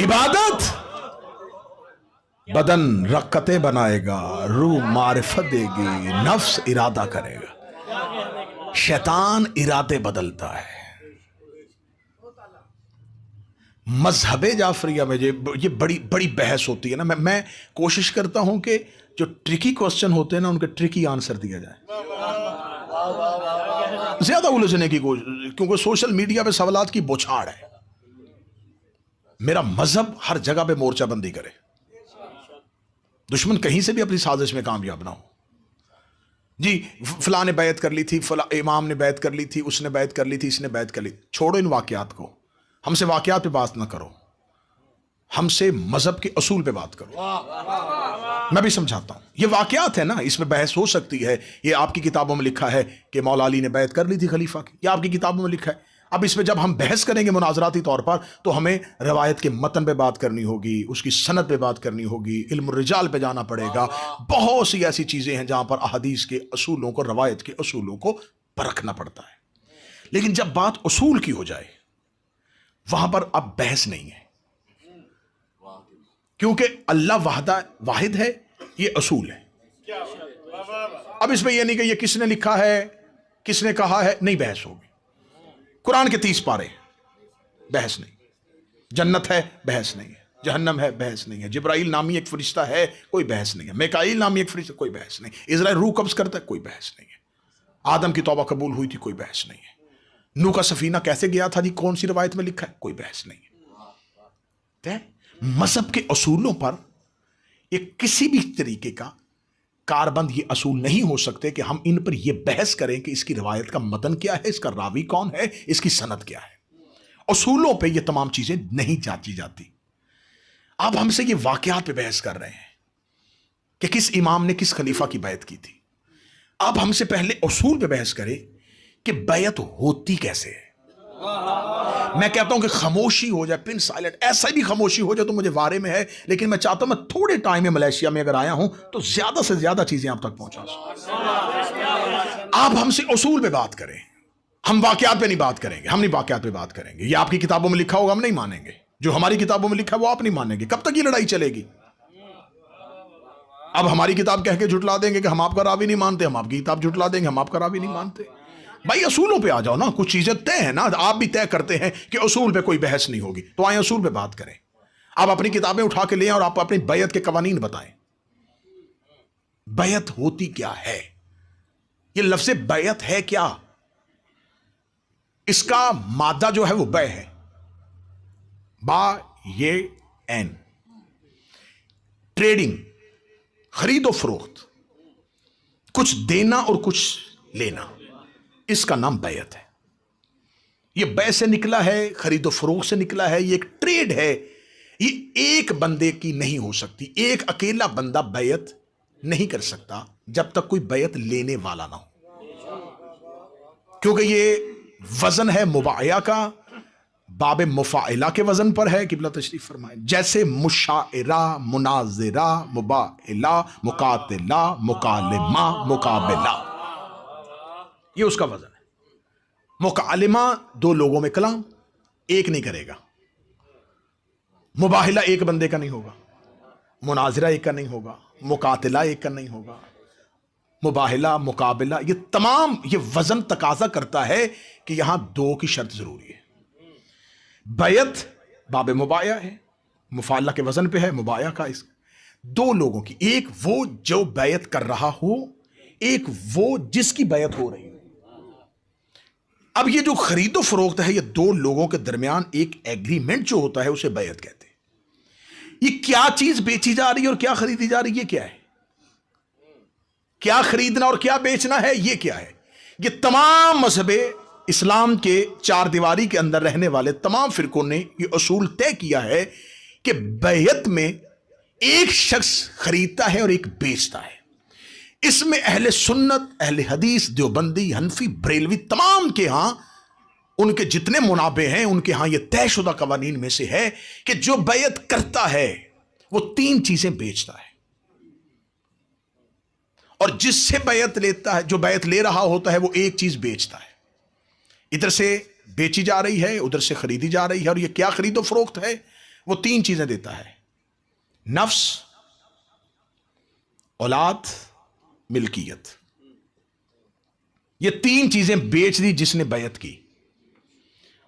इबादत बदन रकते बनाएगा, रूह मारिफत देगी, नफ्स इरादा करेगा। शैतान इरादे बदलता है। मजहब जाफरिया में ये बड़ी बड़ी बहस होती है ना। मैं कोशिश करता हूं कि जो ट्रिकी क्वेश्चन होते हैं ना उनके ट्रिकी आंसर दिया जाए, ज्यादा उलझने की कोशिश, क्योंकि सोशल मीडिया पे सवालात की बौछार है। मेरा मजहब हर जगह पे मोर्चाबंदी करे, दुश्मन कहीं से भी अपनी साजिश में कामयाब ना हो। जी फलां ने बैत कर ली थी, फला इमाम ने बैत कर ली थी, उसने बैत कर ली थी, इसने बैत कर ली। छोड़ो इन वाकयात को, हमसे वाकयात पे बात ना करो, हमसे मजहब के असूल पे बात करो। मैं भी समझाता हूं, ये वाकयात है ना, इसमें बहस हो सकती है। ये आपकी किताबों में लिखा है कि मौला अली ने बैत कर ली थी खलीफा की, ये आपकी किताबों में लिखा है। अब इसमें जब हम बहस करेंगे मुनाजराती तौर पर, तो हमें रवायत के मतन पे बात करनी होगी, उसकी सनद पे बात करनी होगी, इल्म रिजाल पे जाना पड़ेगा। बहुत सी ऐसी चीजें हैं जहां पर अहदीस के असूलों को, रवायत के असूलों को परखना पड़ता है। लेकिन जब बात असूल की हो जाए, वहां पर अब बहस नहीं है, क्योंकि अल्लाह वाहिद है, ये असूल है। अब इसमें यह नहीं कि ये किसने लिखा है, किसने कहा है, नहीं बहस होगी। कुरान के 30 पारे, बहस नहीं। जन्नत है, बहस नहीं है। जहन्नम है, बहस नहीं है। जिब्राइल नामी एक फरिश्ता है, कोई बहस नहीं है। मिकाईल नामी एक फरिश्ता, कोई बहस नहीं। इज़राइल रूह कब्ज करता है, कोई बहस नहीं है। आदम की तौबा कबूल हुई थी, कोई बहस नहीं है। नूह का सफीना कैसे गया था जी, कौन सी रवायत में लिखा है, कोई बहस नहीं है। मजहब के असूलों पर एक किसी भी तरीके का कारबंद ये असूल नहीं हो सकते कि हम इन पर यह बहस करें कि इसकी रवायत का मतन क्या है, इसका रावी कौन है, इसकी सनद क्या है। असूलों पे ये तमाम चीजें नहीं जांची जाती। आप हमसे ये वाकयात पे बहस कर रहे हैं कि किस इमाम ने किस खलीफा की बैत की थी। आप हमसे पहले असूल पे बहस करें कि बैत होती कैसे है। मैं कहता हूं कि खामोशी हो जाए, पिन साइलेंट, ऐसा भी खामोशी हो जाए तो मुझे वारे में है। लेकिन मैं चाहता हूं मैं थोड़े टाइम में मलेशिया में अगर आया हूं तो ज्यादा से ज्यादा चीजें आप तक पहुंचा सकूं। आप हमसे असूल पे बात करें, हम वाकयात पे नहीं बात करेंगे। हम नहीं वाकयात पे बात करेंगे। ये आपकी किताबों में लिखा होगा, हम नहीं मानेंगे। जो हमारी किताबों में लिखा है वो आप नहीं मानेंगे। कब तक ये लड़ाई चलेगी? अब हमारी किताब कह के झुटला देंगे कि हम आपका रावी नहीं मानते, हम आपकी किताब झुटला देंगे हम आपका रावी नहीं मानते। भाई असूलों पे आ जाओ ना, कुछ चीजें तय है ना। आप भी तय करते हैं कि असूल पे कोई बहस नहीं होगी, तो आए असूल पे बात करें। आप अपनी किताबें उठा के ले और आप अपनी बैत के कवानीन बताएं। बैत होती क्या है? ये लफ्ज़ बैत है क्या? इसका मादा जो है वो बै है, बा ये एन। ट्रेडिंग, खरीदो फरोख्त, कुछ देना और कुछ लेना, इसका नाम बैत है। ये बै से निकला है, खरीदो फरोख्त से निकला है। ये एक ट्रेड है। ये एक बंदे की नहीं हो सकती। एक अकेला बंदा बैत नहीं कर सकता जब तक कोई बैत लेने वाला ना हो, क्योंकि ये वजन है मुबाया का, बाब मुफाइला के वजन पर है। किबला तशरीफ फरमाए। जैसे मुशाइरा, मुनाजिरा, मुबाइला, मुकातिला, मुकालिमा, मुकाबिला, ये उसका वजन है। मुकालिमा दो लोगों में कलाम, एक नहीं करेगा। मुबाहिला एक बंदे का नहीं होगा। मुनाजिरा एक का नहीं होगा। मुकातिला एक का नहीं होगा। मुबाहिला, मुकाबिला, ये तमाम ये वजन तकाजा करता है कि यहां दो की शर्त जरूरी है। बैत बाब मुबाया है, मुफाला के वजन पे है, मुबाया का इस दो लोगों की, एक वो जो बैत कर रहा हो, एक वो जिसकी बैत हो रही हो। अब ये जो खरीदो फरोख्त है, ये दो लोगों के दरमियान एक एग्रीमेंट जो होता है उसे बैत कहते हैं। ये क्या चीज बेची जा रही है और क्या खरीदी जा रही है, ये क्या है? क्या खरीदना और क्या बेचना है, ये क्या है? ये तमाम मजहबे इस्लाम के चार दीवारी के अंदर रहने वाले तमाम फिरकों ने ये असूल तय किया है कि बैत में एक शख्स खरीदता है और एक बेचता है। इसमें अहले सुन्नत, अहले हदीस, देवबंदी, हनफी, बरेलवी, तमाम के यहां उनके जितने मुनाबे हैं उनके यहां यह तयशुदा कवानीन में से है कि जो बैत करता है वो तीन चीजें बेचता है, और जिससे बैत लेता है, जो बैत ले रहा होता है, वो एक चीज बेचता है। इधर से बेची जा रही है, उधर से खरीदी जा रही है। और ये क्या खरीदो फरोख्त है? وہ 3 چیزیں دیتا ہے: نفس، اولاد، ملکیت. یہ 3 چیزیں بیچ دی جس نے بیعت کی،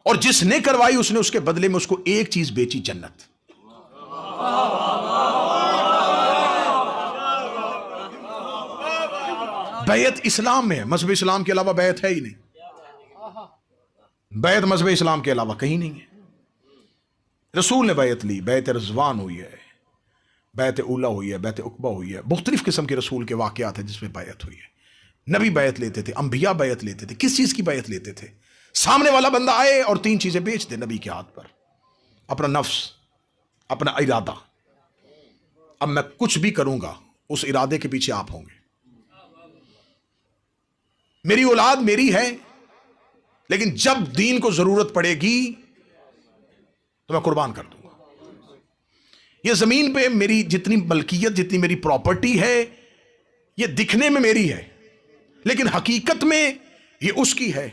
اور جس نے کروائی اس نے اس کے بدلے میں اس کو ایک چیز بیچی: جنت. بیعت اسلام میں ہے، مذہب اسلام کے علاوہ بیعت ہے ہی نہیں. بیعت مذہب اسلام کے علاوہ کہیں نہیں ہے. رسول نے بیعت لی، بیعت رضوان ہوئی ہے، بیعت اولا ہوئی ہے، بیعت عقبہ ہوئی ہے. مختلف قسم کے رسول کے واقعات ہیں جس میں بیعت ہوئی ہے. نبی بیعت لیتے تھے، انبیاء بیعت لیتے تھے. کس چیز کی بیعت لیتے تھے؟ سامنے والا بندہ آئے اور 3 چیزیں بیچ دے نبی کے ہاتھ پر: اپنا نفس، اپنا ارادہ. اب میں کچھ بھی کروں گا اس ارادے کے پیچھے آپ ہوں گے. میری اولاد میری ہے، لیکن جب دین کو ضرورت پڑے گی تو میں قربان کر دوں گا. یہ زمین پہ میری جتنی ملکیت، جتنی میری پراپرٹی ہے، یہ دکھنے میں میری ہے، لیکن حقیقت میں یہ اس کی ہے.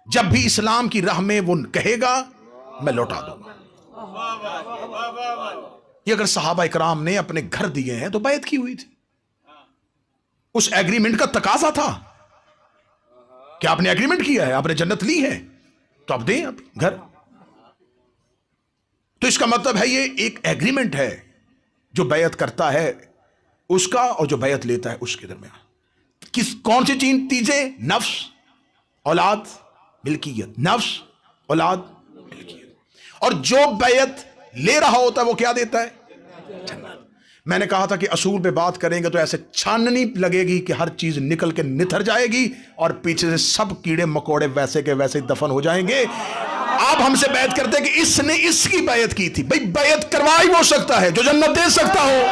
جب بھی اسلام کی راہ میں وہ کہے گا میں لوٹا دوں گا. یہ اگر صحابہ اکرام نے اپنے گھر دیے ہیں تو بیعت کی ہوئی تھی. اس ایگریمنٹ کا تقاضا تھا کہ آپ نے ایگریمنٹ کیا ہے، آپ نے جنت لی ہے، تو آپ دیں آپ گھر. تو اس کا مطلب ہے یہ ایک ایگریمنٹ ہے جو بیعت کرتا ہے اس کا اور جو بیعت لیتا ہے اس کے درمیان. کون سی چیزیں؟ نفس، اولاد، ملکیت. نفس، اولاد، ملکیت. اور جو بیعت لے رہا ہوتا ہے وہ کیا دیتا ہے؟ جنت. میں نے کہا تھا کہ اصول پہ بات کریں گے تو ایسے چھاننی لگے گی کہ ہر چیز نکل کے نتھر جائے گی اور پیچھے سے سب کیڑے مکوڑے ویسے کے ویسے دفن ہو جائیں گے. آپ ہم سے بیعت کرتے کہ اس نے اس کی بیعت کی تھی. بھئی بیعت کروا ہی ہو سکتا ہے جو جنت دے سکتا ہو.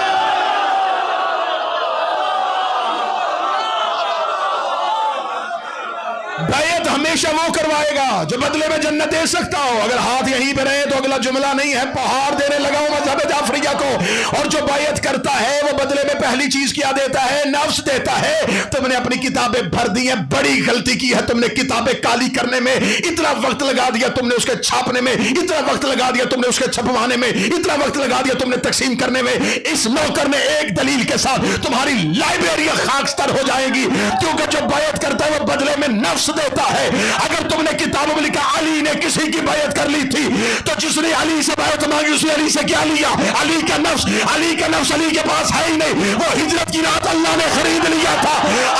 بیعت ہمیشہ وہ کروائے گا جو بدلے میں جنت دے سکتا ہو. اگر ہاتھ یہیں پہ رہے تو اگلا جملہ نہیں ہے پہاڑ دینے لگا ہوں مذہب جعفریہ کو. اور جو بیعت کرتا ہے وہ بدلے میں پہلی چیز کیا دیتا ہے؟ نفس دیتا ہے. تم نے اپنی کتابیں بھر دی ہیں، بڑی غلطی کی ہے تم نے. کتابیں کالی کرنے میں اتنا وقت لگا دیا تم نے، اس کے چھاپنے میں اتنا وقت لگا دیا تم نے، اس کے چھپوانے میں اتنا وقت لگا دیا تم نے، تقسیم کرنے میں. اس نوکر نے ایک دلیل کے ساتھ تمہاری لائبریری خاکستر ہو جائے گی، کیونکہ جو بیعت کرتا ہے وہ بدلے میں نفس دیتا ہے. اگر تم نے کتابوں میں لکھا علی نے کسی کی بیعت کر لی تھی، تو جس نے علی سے بیعت مانگی اس نے علی سے کیا لیا؟ علی کا نفس. علی کا نفس علی کے پاس ہے ہی نہیں، وہ ہجرت کی رات اللہ نے خرید لیا تھا.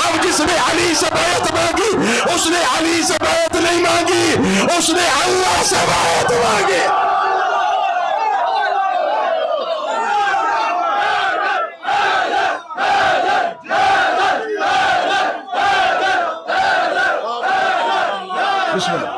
اب جس نے علی سے بیعت مانگی اس نے علی سے بیعت نہیں مانگی، اس نے اللہ سے بیعت مانگی. بسم اللہ.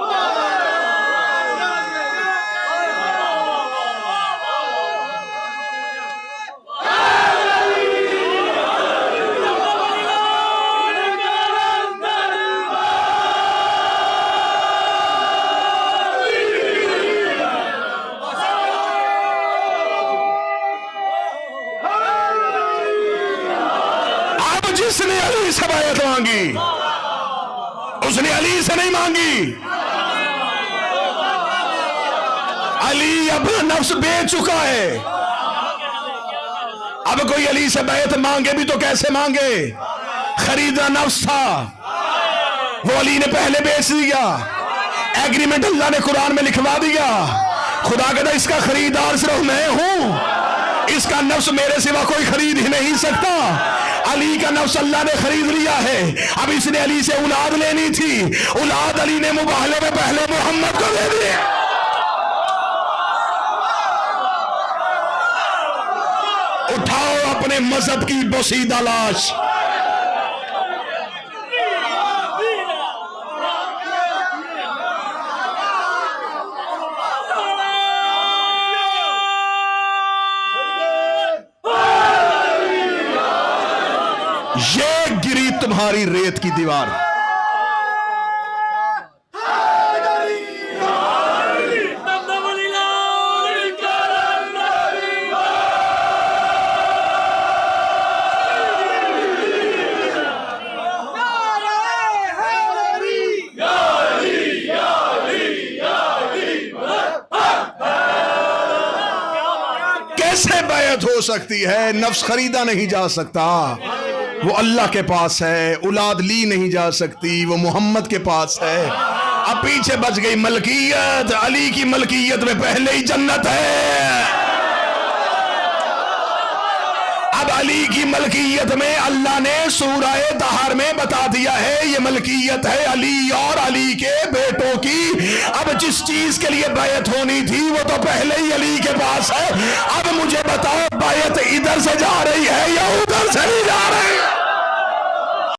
اب جس نے علی سے بیعت مانگی اس نے علی سے نہیں مانگی. علی اپنا نفس بیچ چکا ہے. اب کوئی علی سے بیعت مانگے بھی تو کیسے مانگے؟ خریدا نفس تھا، وہ علی نے پہلے بیچ دیا. ایگریمنٹ اللہ نے قرآن میں لکھوا دیا. خدا کہتا اس کا خریدار صرف میں ہوں، اس کا نفس میرے سوا کوئی خرید ہی نہیں سکتا. علی کا نفس اللہ نے خرید لیا ہے. اب اس نے علی سے اولاد لینی تھی، اولاد علی نے مباہلے میں پہلے محمد کو دے دی. اٹھاؤ اپنے مذہب کی بوسیدہ لاش. یہ گری تمہاری ریت کی دیوار. کیسے بیعت ہو سکتی ہے؟ نفس خریدا نہیں جا سکتا، وہ اللہ کے پاس ہے، اولاد لی نہیں جا سکتی، وہ محمد کے پاس ہے۔ اب پیچھے بچ گئی ملکیت، علی کی ملکیت میں پہلے ہی جنت ہے۔ اب علی کی ملکیت میں اللہ نے سورہ طہر میں بتا دیا ہے یہ ملکیت ہے علی اور علی کے بیٹوں کی۔ اب جس چیز کے لیے بیعت ہونی تھی وہ تو پہلے ہی علی کے پاس ہے۔ اب مجھے بتاؤ بیعت ادھر سے جا رہی ہے یا ادھر سے نہیں جا رہی؟